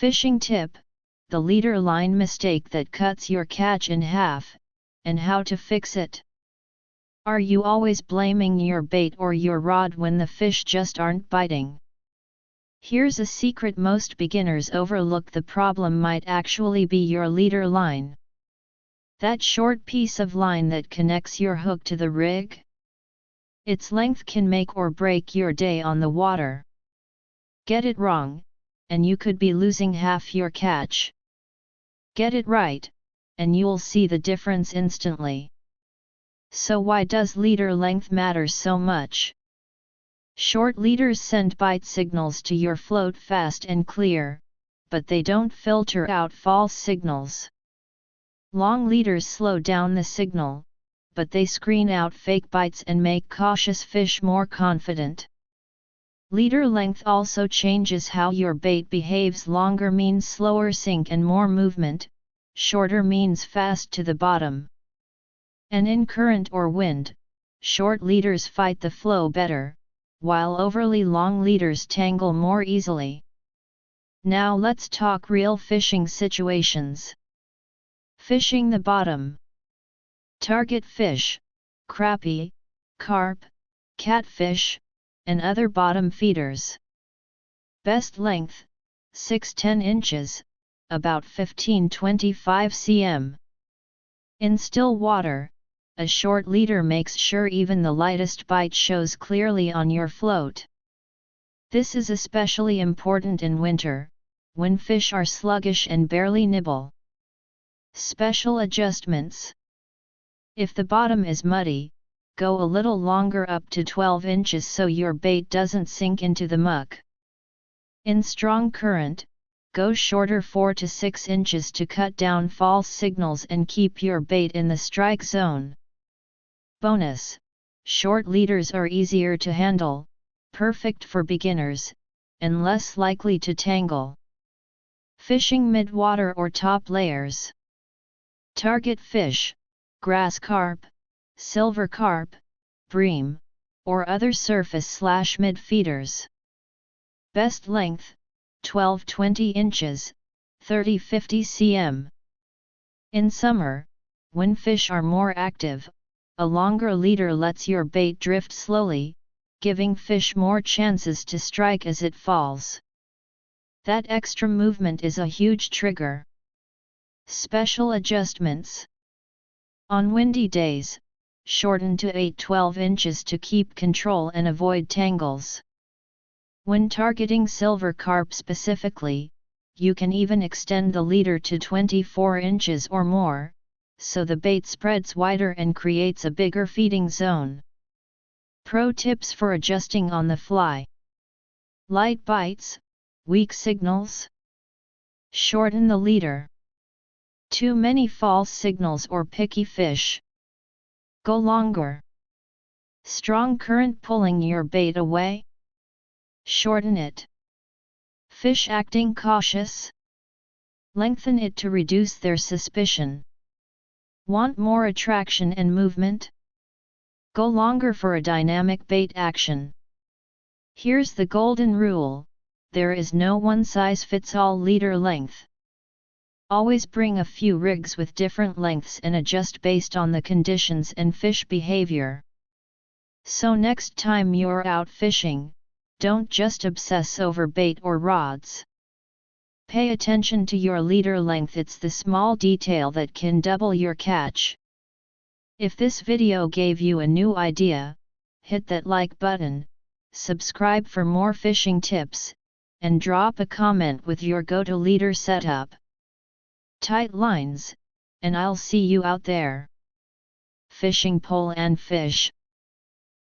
Fishing tip: the leader line mistake that cuts your catch in half, and how to fix it. Are you always blaming your bait or your rod when the fish just aren't biting? Here's a secret: most beginners overlook. The problem might actually be your leader line. That short piece of line that connects your hook to the rig? Its length can make or break your day on the water. Get it wrong, and you could be losing half your catch. Get it right, and you'll see the difference instantly. So why does leader length matter so much? Short leaders send bite signals to your float fast and clear, but they don't filter out false signals. Long leaders slow down the signal, but they screen out fake bites and make cautious fish more confident. Leader length also changes how your bait behaves. Longer means slower sink and more movement, shorter means fast to the bottom. And in current or wind, short leaders fight the flow better, while overly long leaders tangle more easily. Now let's talk real fishing situations. Fishing the bottom. Target fish: crappie, carp, catfish, and other bottom feeders. Best length: 6–10 inches, about 15–25 cm. In still water, a short leader makes sure even the lightest bite shows clearly on your float. This is especially important in winter, when fish are sluggish and barely nibble. Special adjustments: if the bottom is muddy, go a little longer, up to 12 inches, so your bait doesn't sink into the muck. In strong current, go shorter, 4 to 6 inches, to cut down false signals and keep your bait in the strike zone. Bonus: short leaders are easier to handle, perfect for beginners, and less likely to tangle. Fishing mid-water or top layers. Target fish: grass carp, silver carp, bream, or other surface/mid feeders. Best length: 12–20 inches, 30–50 cm. In summer, when fish are more active, a longer leader lets your bait drift slowly, giving fish more chances to strike as it falls. That extra movement is a huge trigger. Special adjustments: on windy days, shorten to 8–12 inches to keep control and avoid tangles. When targeting silver carp specifically, you can even extend the leader to 24 inches or more, so the bait spreads wider and creates a bigger feeding zone. Pro tips for adjusting on the fly: light bites, weak signals. Shorten the leader. Too many false signals or picky fish. Go longer. Strong current pulling your bait away. Shorten it. Fish acting cautious. Lengthen it to reduce their suspicion. Want more attraction and movement? Go longer for a dynamic bait action. Here's the golden rule: there is no one-size-fits-all leader length. Always bring a few rigs with different lengths and adjust based on the conditions and fish behavior. So next time you're out fishing, don't just obsess over bait or rods. Pay attention to your leader length. It's the small detail that can double your catch. If this video gave you a new idea, hit that like button, subscribe for more fishing tips, and drop a comment with your go-to leader setup. Tight lines, and I'll see you out there. Fishing pole and fish.